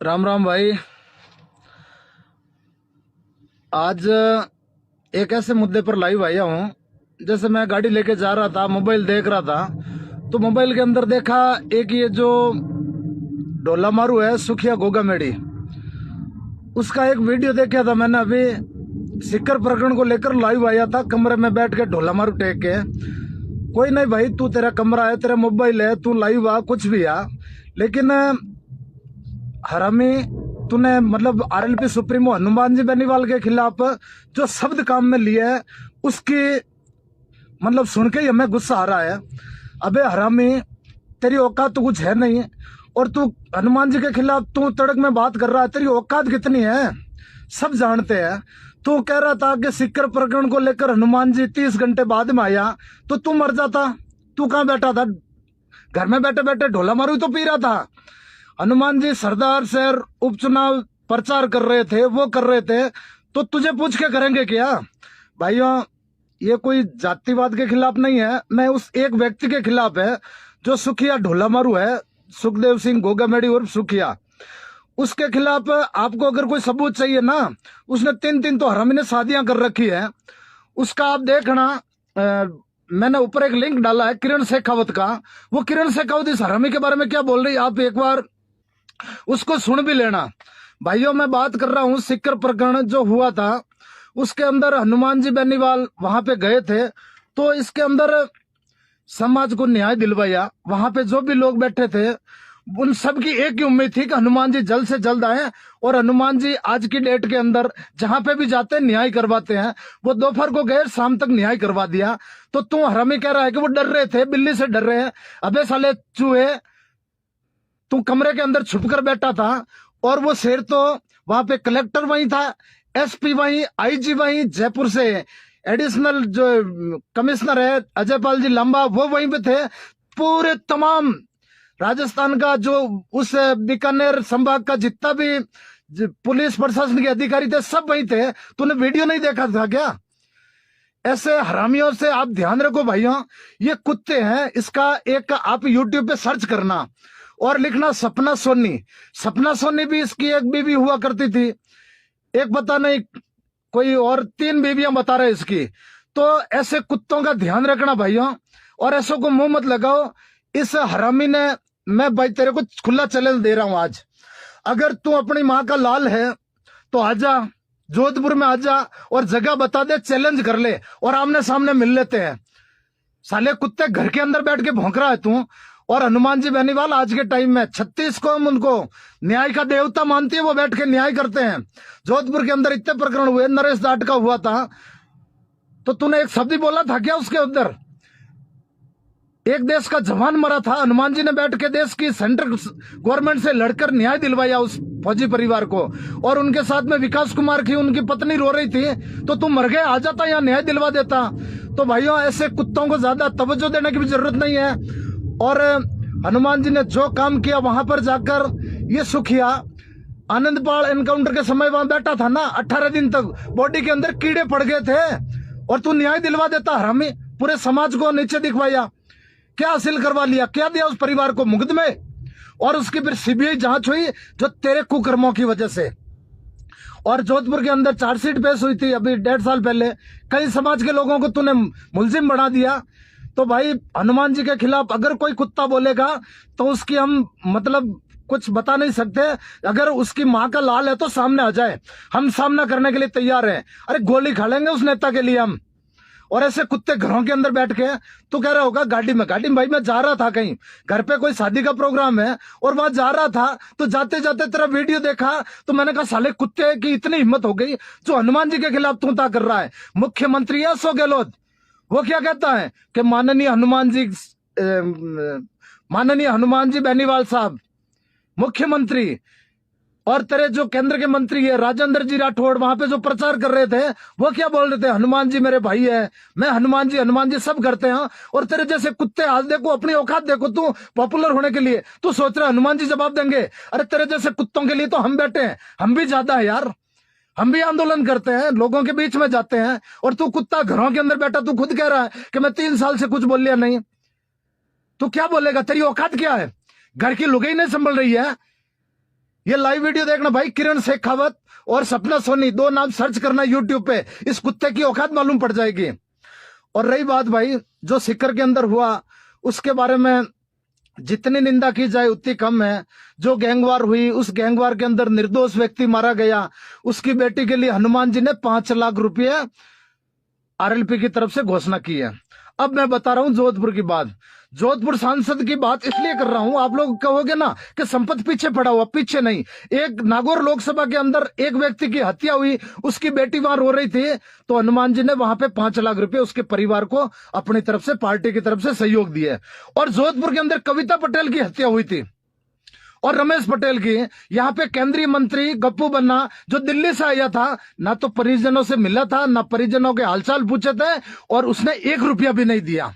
राम राम भाई। आज एक ऐसे मुद्दे पर लाइव आया हूँ। जैसे मैं गाड़ी लेके जा रहा था, मोबाइल देख रहा था, तो मोबाइल के अंदर देखा एक ये जो ढोला मारू है सुखिया गोगा मेडी, उसका एक वीडियो देखा था मैंने अभी। सिक्कर प्रकरण को लेकर लाइव आया था, कमरे में बैठ के ढोला मारू टेक के। कोई नहीं भाई, तू तेरा कमरा है, तेरा मोबाइल है, तू लाइव आ, कुछ भी आ, लेकिन हरामी तूने मतलब आरएलपी सुप्रीमो हनुमान जी बेनीवाल के खिलाफ जो शब्द काम में लिए है, उसकी मतलब सुन के ही हमें गुस्सा आ रहा है। अबे हरामी, तेरी औकात तो कुछ है नहीं, और तू हनुमान जी के खिलाफ तू तड़क में बात कर रहा है। तेरी औकात कितनी है सब जानते हैं। तू कह रहा था कि सिक्कर प्रकरण को लेकर हनुमान जी 30 घंटे बाद में आया, तो तू मर जाता। तू कहाँ बैठा था? घर में बैठे बैठे ढोला मारू तो पी रहा था। हनुमान जी सरदार शहर उपचुनाव प्रचार कर रहे थे, वो कर रहे थे, तो तुझे पूछ के करेंगे क्या? भाइयों, ये कोई जातिवाद के खिलाफ नहीं है, मैं उस एक व्यक्ति के खिलाफ है जो सुखिया ढोला मारू है, सुखदेव सिंह गोगामेडी उर्फ सुखिया। उसके खिलाफ आपको अगर कोई सबूत चाहिए ना, उसने 3 तो हरामी ने शादियां कर रखी है, उसका आप देखना। मैंने ऊपर एक लिंक डाला है किरण शेखावत का। वो किरण शेखावत इस हरामी के बारे में क्या बोल रही है, आप एक बार उसको सुन भी लेना। भाइयों, मैं बात कर रहा हूं सिक्कर प्रकरण जो हुआ था, उसके अंदर हनुमान जी बेनीवाल वहां पे गए थे, तो इसके अंदर समाज को न्याय दिलवाया। वहां पे जो भी लोग बैठे थे उन सब की एक ही उम्मीद थी कि हनुमान जी जल्द से जल्द आए, और हनुमान जी आज की डेट के अंदर जहां पे भी जाते हैं न्याय करवाते हैं। वो दोपहर को गए, शाम तक न्याय करवा दिया। तो तू हरामी कह रहा है कि वो डर रहे थे, बिल्ली से डर रहे हैं। अबे साले चूहे, तू कमरे के अंदर छुप कर बैठा था, और वो शेर तो वहां पे कलेक्टर वहीं था, एसपी वहीं, आईजी वहीं, जयपुर से एडिशनल जो कमिश्नर है अजय पाल जी लांबा वो वहीं पे थे। पूरे तमाम राजस्थान का जो उस बीकानेर संभाग का जितना भी पुलिस प्रशासन के अधिकारी थे सब वहीं थे। तूने वीडियो नहीं देखा था क्या? ऐसे हरामियों से आप ध्यान रखो भाइयों, ये कुत्ते हैं। इसका एक आप यूट्यूब पे सर्च करना और लिखना सपना सोनी। सपना सोनी भी इसकी एक बीवी हुआ करती थी, एक पता नहीं कोई, और 3 बीवियां बता रहे इसकी। तो ऐसे कुत्तों का ध्यान रखना भाइयों, और ऐसों को मुंह मत लगाओ। इस हरामी ने, मैं भाई तेरे को खुला चैलेंज दे रहा हूं आज, अगर तू अपनी माँ का लाल है तो आजा, जोधपुर में आजा और जगह बता दे, चैलेंज कर ले और आमने सामने मिल लेते हैं। साले कुत्ते, घर के अंदर बैठ के भौंक रहा है तू। और हनुमान जी बेनीवाल आज के टाइम में 36 कौम उनको न्याय का देवता मानती है, वो बैठ के न्याय करते हैं। जोधपुर के अंदर इतने प्रकरण हुए, नरेश दाट का हुआ था, तो तूने एक शब्द ही बोला था क्या उसके अंदर? एक देश का जवान मरा था, हनुमान जी ने बैठ के देश की सेंट्रल गवर्नमेंट से लड़कर न्याय दिलवाया उस फौजी परिवार को, और उनके साथ में विकास कुमार की उनकी पत्नी रो रही थी, तो तू मर गए, आ जाता यहाँ न्याय दिलवा देता। तो भाइयों, ऐसे कुत्तों को ज्यादा तवज्जो देने की भी जरूरत नहीं है। और हनुमान जी ने जो काम किया वहां पर जाकर, ये सुखिया आनंदपाल एनकाउंटर के समय वहां बैठा था ना, 18 दिन तक बॉडी के अंदर कीड़े पड़ गए थे, और तू न्याय दिलवा देता हरामी। पूरे समाज को नीचे दिखवाया, क्या हासिल करवा लिया, क्या दिया उस परिवार को? मुकदमे, और उसकी फिर सीबीआई जांच हुई जो तेरे कुकर्मों की वजह से। और जोधपुर के अंदर चार्जशीट पेश हुई थी अभी 1.5 साल पहले, कई समाज के लोगों को तूने मुलजिम बना दिया। तो भाई, हनुमान जी के खिलाफ अगर कोई कुत्ता बोलेगा तो उसकी हम मतलब कुछ बता नहीं सकते। अगर उसकी माँ का लाल है तो सामने आ जाए, हम सामना करने के लिए तैयार हैं। अरे गोली खा लेंगे उस नेता के लिए हम। और ऐसे कुत्ते घरों के अंदर बैठ के, तू कह रहा होगा गाड़ी में भाई मैं जा रहा था कहीं, घर पे कोई शादी का प्रोग्राम है और वहां जा रहा था, तो जाते जाते तेरा वीडियो देखा, तो मैंने कहा साले कुत्ते की इतनी हिम्मत हो गई जो हनुमान जी के खिलाफ तू ता कर रहा है। मुख्यमंत्री है अशोक गहलोत, वो क्या कहता है कि माननीय हनुमान जी बेनीवाल साहब मुख्यमंत्री, और तेरे जो केंद्र के मंत्री है राजेंद्र जी राठौड़ वहां पे जो प्रचार कर रहे थे, वो क्या बोल रहे थे? हनुमान जी मेरे भाई है, मैं हनुमान जी सब करते हैं। और तेरे जैसे कुत्ते, आज देखो अपनी औकात देखो, तू पॉपुलर होने के लिए तू सोच रहा है हनुमान जी जवाब देंगे। अरे तेरे जैसे कुत्तों के लिए तो हम बैठे हैं, हम भी ज्यादा है यार, हम भी आंदोलन करते हैं, लोगों के बीच में जाते हैं। और तू कुत्ता घरों के अंदर बैठा, तू खुद कह रहा है कि मैं 3 साल से कुछ बोल लिया नहीं। तू क्या बोलेगा? तेरी औकात क्या है? घर की लुगाई नहीं संभल रही है, ये लाइव वीडियो देखना भाई, किरण शेखावत और सपना सोनी, दो नाम सर्च करना यूट्यूब पे, इस कुत्ते की औकात मालूम पड़ जाएगी। और रही बात भाई जो सीकर के अंदर हुआ, उसके बारे में जितनी निंदा की जाए उतनी कम है। जो गैंगवार हुई, उस गैंगवार के अंदर निर्दोष व्यक्ति मारा गया। उसकी बेटी के लिए हनुमान जी ने 5 लाख रुपए आरएलपी की तरफ से घोषणा की है। अब मैं बता रहा हूं जोधपुर की बात, जोधपुर सांसद की बात इसलिए कर रहा हूं, आप लोग कहोगे ना कि संपत पीछे पड़ा हुआ, पीछे नहीं। एक नागौर लोकसभा के अंदर एक व्यक्ति की हत्या हुई, उसकी बेटी वहां रो रही थी, तो हनुमान जी ने वहां पे 5 लाख रुपए उसके परिवार को अपनी तरफ से, पार्टी की तरफ से सहयोग दिए। और जोधपुर के अंदर कविता पटेल की हत्या हुई थी और रमेश पटेल की, यहाँ पे केंद्रीय मंत्री गप्पू बन्ना जो दिल्ली से आया था, ना तो परिजनों से मिला था, ना परिजनों के हालचाल पूछे थे, और उसने 1 रुपया भी नहीं दिया।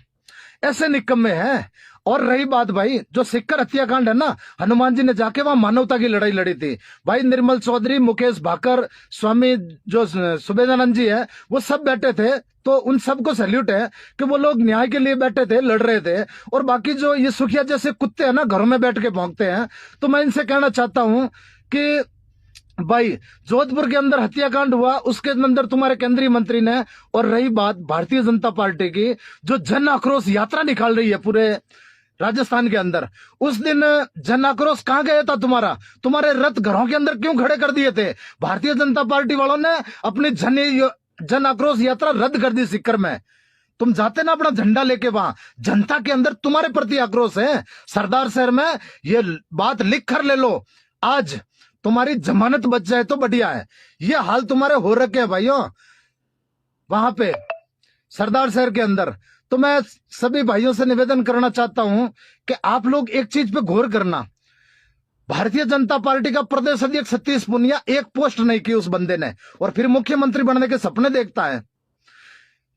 ऐसे निकम्मे हैं। और रही बात भाई जो सीकर हत्याकांड है ना, हनुमान जी ने जाके वहां मानवता की लड़ाई लड़ी थी भाई। निर्मल चौधरी, मुकेश भाकर, स्वामी जो सुबेदानंद जी है, वो सब बैठे थे। तो उन सबको सैल्यूट है कि वो लोग न्याय के लिए बैठे थे, लड़ रहे थे। और बाकी जो ये सुखिया जैसे कुत्ते हैं ना, घरों में बैठ के भौंकते हैं, तो मैं इनसे कहना चाहता हूं कि भाई जोधपुर के अंदर हत्याकांड हुआ, उसके अंदर तुम्हारे केंद्रीय मंत्री ने। और रही बात भारतीय जनता पार्टी की, जो जन आक्रोश यात्रा निकाल रही है पूरे राजस्थान के अंदर, उस दिन जन आक्रोश कहां गया था तुम्हारे रथ घरों के अंदर क्यों खड़े कर दिए थे? भारतीय जनता पार्टी वालों ने अपनी जन आक्रोश यात्रा रद्द कर दी सीकर में। तुम जाते ना अपना झंडा लेके, वहां जनता के अंदर तुम्हारे प्रति आक्रोश है। सरदार शहर में ये बात लिख कर ले लो, आज तुम्हारी जमानत बच जाए तो बढ़िया है। ये हाल तुम्हारे हो रखे हैं भाइयों वहां पे सरदार शहर के अंदर। तो मैं सभी भाइयों से निवेदन करना चाहता हूं कि आप लोग एक चीज पे गौर करना, भारतीय जनता पार्टी का प्रदेश अध्यक्ष सतीश पुनिया, एक पोस्ट नहीं की उस बंदे ने, और फिर मुख्यमंत्री बनने के सपने देखता है।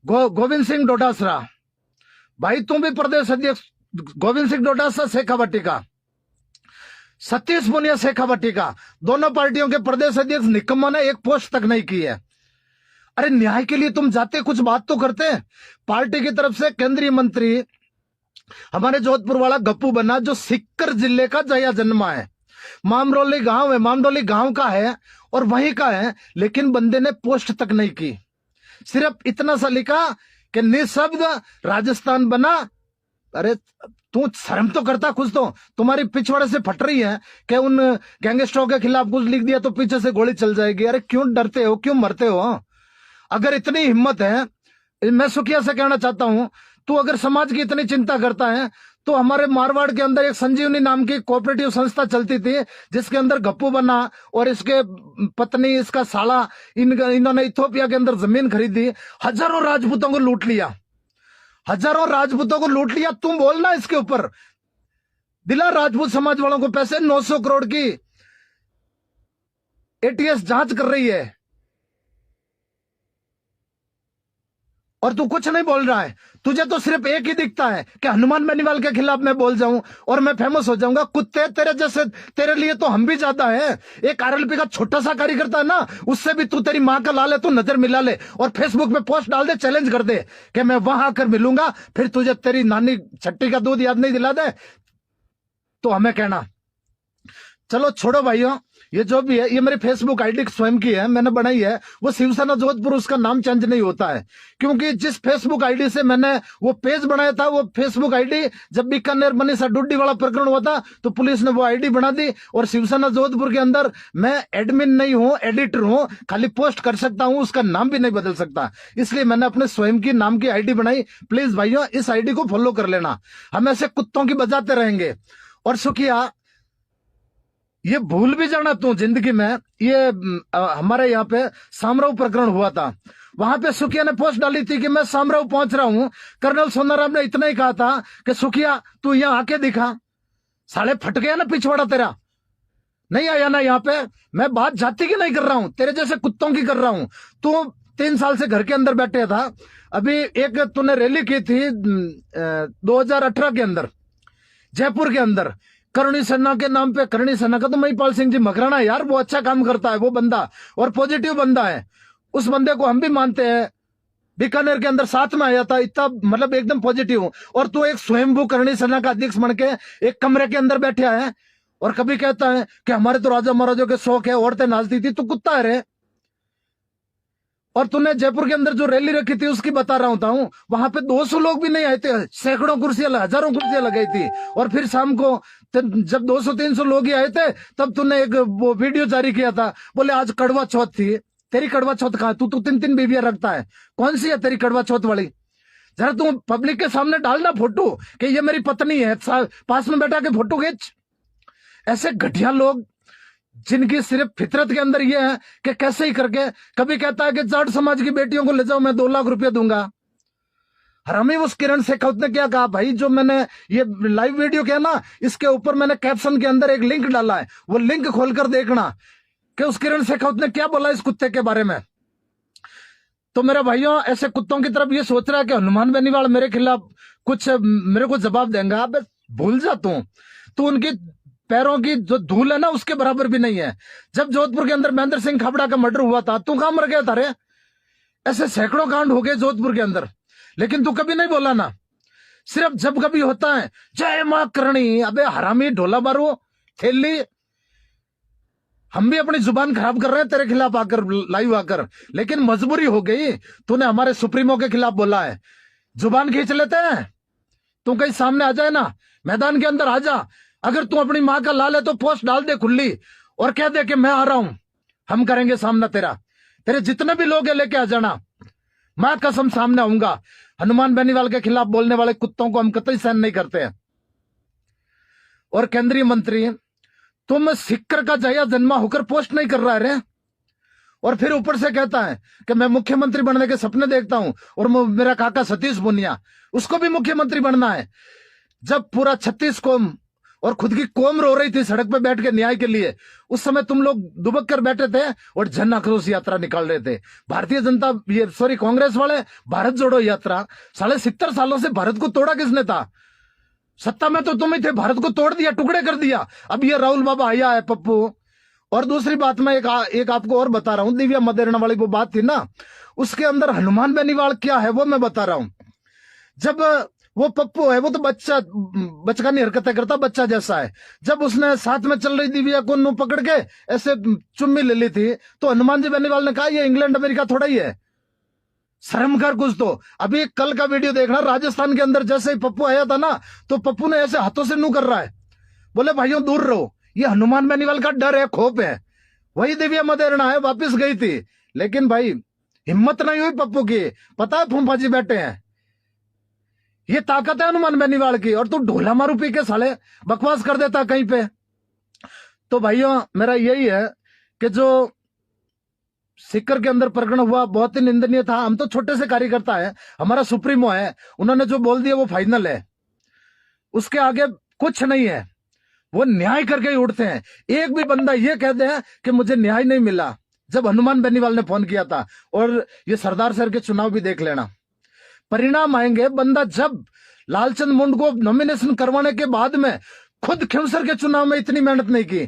गोविंद सिंह डोटासरा भाई, तुम भी प्रदेश अध्यक्ष, गोविंद सिंह डोटासरा शेखावटी का, सतीश पुनिया शेखावटी का, दोनों पार्टियों के प्रदेश अध्यक्ष निकम्मा ने एक पोस्ट तक नहीं की है। अरे न्याय के लिए तुम जाते, कुछ बात तो करते हैं। पार्टी की तरफ से केंद्रीय मंत्री हमारे जोधपुर वाला गप्पू बन्ना, जो सीकर जिले का जया जन्मा है, मामडोली गांव है, मामडोली गांव का है और वहीं का है, लेकिन बंदे ने पोस्ट तक नहीं की। सिर्फ इतना सा लिखा कि निशब्द राजस्थान बना। अरे तू शर्म तो करता कुछ तो, तुम्हारी पिछवाड़े से फट रही है कि उन गैंगस्टरों के खिलाफ कुछ लिख दिया तो पीछे से गोली चल जाएगी। अरे क्यों डरते हो, क्यों मरते हो? अगर इतनी हिम्मत है, मैं सुखिया से कहना चाहता हूं, तू अगर समाज की इतनी चिंता करता है तो हमारे मारवाड़ के अंदर एक संजीवनी नाम की कोऑपरेटिव संस्था चलती थी, जिसके अंदर गप्पू बन्ना और इसके पत्नी, इसका साला, इन्होंने इथोपिया के अंदर जमीन खरीदी, हजारों राजपूतों को लूट लिया, हजारों राजपूतों को लूट लिया। तुम बोलना इसके ऊपर, दिला राजपूत समाज वालों को पैसे। 900 करोड़ की एटीएस जांच कर रही है और तू कुछ नहीं बोल रहा है। तुझे तो सिर्फ एक ही दिखता है कि हनुमान बेनीवाल के खिलाफ मैं बोल जाऊं और मैं फेमस हो जाऊंगा। कुत्ते तेरे जैसे, तेरे लिए तो हम भी ज्यादा है। एक आरएलपी का छोटा सा कार्यकर्ता है ना, उससे भी तू, तेरी मां का लाल है, तू नजर मिला ले और फेसबुक पे पोस्ट डाल दे, चैलेंज कर दे कि मैं वहां आकर मिलूंगा, फिर तुझे तेरी नानी छट्टी का दूध याद नहीं दिला दे तो हमें कहना। चलो छोड़ो भाइयों, ये जो भी है, ये मेरी फेसबुक आईडी स्वयं की है, मैंने बनाई है। वो शिवसेना जोधपुर, उसका नाम चेंज नहीं होता है, क्योंकि जिस फेसबुक आईडी से मैंने वो पेज बनाया था, वो फेसबुक आईडी जब बीकानेर मनीषा डुड्डी वाला प्रकरण हुआ था तो पुलिस ने वो आईडी बना दी। और शिवसेना जोधपुर के अंदर मैं एडमिन नहीं हूं, एडिटर हूं, खाली पोस्ट कर सकता हूं, उसका नाम भी नहीं बदल सकता। इसलिए मैंने अपने स्वयं की नाम की आईडी बनाई। प्लीज भाइयों इस आईडी को फॉलो कर लेना, हम ऐसे कुत्तों की बजाते रहेंगे। और सुखिया, ये भूल भी जाना तू जिंदगी में, ये हमारे यहाँ पे सामराव प्रकरण हुआ था, वहां पे सुखिया ने पोस्ट डाली थी कि मैं सामराव पहुंच रहा हूं। कर्नल सोनाराम ने इतना ही कहा था कि सुखिया तू यहाँ आके दिखा। साले फट गया ना पिछवाड़ा तेरा, नहीं आया ना यहाँ पे। मैं बात जाति की नहीं कर रहा हूं, तेरे जैसे कुत्तों की कर रहा हूं। तू 3 साल से घर के अंदर बैठे था। अभी एक तूने रैली की थी 2018 के अंदर जयपुर के अंदर, करणी सेना के नाम पे। करणी सेना का तो महिपाल सिंह जी मकराना यार, वो अच्छा काम करता है वो बंदा, और पॉजिटिव बंदा है, उस बंदे को हम भी मानते हैं। बीकानेर के अंदर साथ में आया था, इतना मतलब एकदम पॉजिटिव। और तू एक स्वयंभू करणी सेना का अध्यक्ष बन के एक कमरे के अंदर बैठा है और कभी कहता है कि हमारे तो राजा महाराजों के शौक है, औरतें नाचती थी। तू कुत्ता है रे। और तूने जयपुर के अंदर जो रैली रखी थी उसकी बता रहा हूं, वहां पे 200 लोग भी नहीं आए थे, सैकड़ों कुर्सियां, हजारों कुर्सियां लगाई थी। और फिर शाम को जब 200-300 लोग ही आए थे तब तूने एक वो वीडियो जारी किया था, बोले आज कड़वा चौथ थी। तेरी कड़वा चौथ कहां? तू 3-3 बीवियां रखता है, कौन सी है तेरी कड़वा चौथ वाली? जरा तू पब्लिक के सामने डालना फोटो कि ये मेरी पत्नी है, पास में बैठा के फोटो खींच। ऐसे घटिया लोग जिनकी सिर्फ फितरत के अंदर ये है कि कैसे ही करके, कभी कहता है कि जाट समाज की बेटियों को ले जाओ, मैं 2 लाख रुपया दूंगा। हरामी उस किरण शेखावत ने क्या कहा भाई, जो मैंने ये लाइव वीडियो किया ना, इसके ऊपर मैंने कैप्शन के अंदर एक लिंक डाला है, वो लिंक खोलकर देखना कि उस किरण शेखावत ने क्या बोला इस कुत्ते के बारे में। तो मेरे भाइयों, ऐसे कुत्तों की तरफ ये सोच रहा है कि हनुमान बेनीवाल मेरे खिलाफ कुछ मेरे को जवाब देंगे। अब भूल जा तू उनकी पैरों की जो धूल है ना उसके बराबर भी नहीं है। जब जोधपुर के अंदर महेंद्र सिंह खाबड़ा का मर्डर हुआ था, तू कहां मर गया था रे? ऐसे सैकड़ों कांड हो गए जोधपुर के अंदर, लेकिन तू कभी नहीं बोला ना। सिर्फ जब कभी होता है जय मां करणी, अबे हरामी ढोला बारू थैली। हम भी अपनी जुबान खराब कर रहे हैं तेरे खिलाफ आकर, लाइव आकर, लेकिन मजबूरी हो गई। तूने हमारे सुप्रीमो के खिलाफ बोला है, जुबान खींच लेते हैं। तू कहीं सामने आ जाए ना, मैदान के अंदर आ जा। अगर तू अपनी मां का लाल है तो पोस्ट डाल दे खुली और कह दे कि मैं आ रहा हूं, हम करेंगे सामना तेरा। तेरे जितने भी लोग हैं लेके आ जाना, मैं कसम सामने आऊंगा। हनुमान बेनीवाल के खिलाफ बोलने वाले कुत्तों को हम कतई सहन नहीं करते हैं। और केंद्रीय मंत्री, तुम सिक्कर का जया जन्मा होकर पोस्ट नहीं कर रहा है रे, और फिर ऊपर से कहता है कि मैं मुख्यमंत्री बनने के सपने देखता हूं, और मेरा काका सतीश पुनिया, उसको भी मुख्यमंत्री बनना है। जब पूरा 36 कौम और खुद की कौम रो रही थी सड़क पे बैठ के न्याय के लिए, उस समय तुम लोग दुबक कर बैठे थे और जन आक्रोश यात्रा निकाल रहे थे। भारतीय जनता कांग्रेस वाले भारत जोड़ो यात्रा, 70 सालों से भारत को तोड़ा किसने था? सत्ता में तो तुम ही थे, भारत को तोड़ दिया, टुकड़े कर दिया। अब ये राहुल बाबा आया है, पप्पू। और दूसरी बात मैं एक आपको और बता रहा हूं, दिव्या मदेरणा वाली वो बात थी ना, उसके अंदर हनुमान बेनीवाल क्या है वो मैं बता रहा हूं। जब वो पप्पू है, वो तो बचकानी हरकतें करता, बच्चा जैसा है। जब उसने साथ में चल रही दिव्या को पकड़ के ऐसे चुम्मी ले ली थी, तो हनुमान जी बेनीवाल ने कहा ये इंग्लैंड अमेरिका थोड़ा ही है, शर्म कर कुछ तो। अभी कल का वीडियो देखना, राजस्थान के अंदर जैसे ही पप्पू आया था ना, तो पप्पू ने ऐसे हाथों से नू कर रहा है, बोले भाइयों दूर रहो, ये हनुमान बेनीवाल का डर है, खौफ है। वही दिव्या मदेरणा है, वापिस गई थी, लेकिन भाई हिम्मत नहीं हुई पप्पू की। पता है फूफा जी बैठे हैं, ये ताकत है हनुमान बेनीवाल की, और तू ढोला मारू पी के साले बकवास कर देता कहीं पे। तो भाइयों, मेरा यही है कि जो सिक्कर के अंदर प्रकरण हुआ बहुत ही निंदनीय था। हम तो छोटे से कार्यकर्ता है, हमारा सुप्रीमो है, उन्होंने जो बोल दिया वो फाइनल है, उसके आगे कुछ नहीं है। वो न्याय करके ही उठते हैं। एक भी बंदा ये कह दे कि मुझे न्याय नहीं मिला, जब हनुमान बेनीवाल ने फोन किया था, और ये सरदार सर के चुनाव भी देख लेना, परिणाम आएंगे। बंदा जब लालचंद मुंड को नॉमिनेशन करवाने के बाद में खुद खिमसर के चुनाव में इतनी मेहनत नहीं की,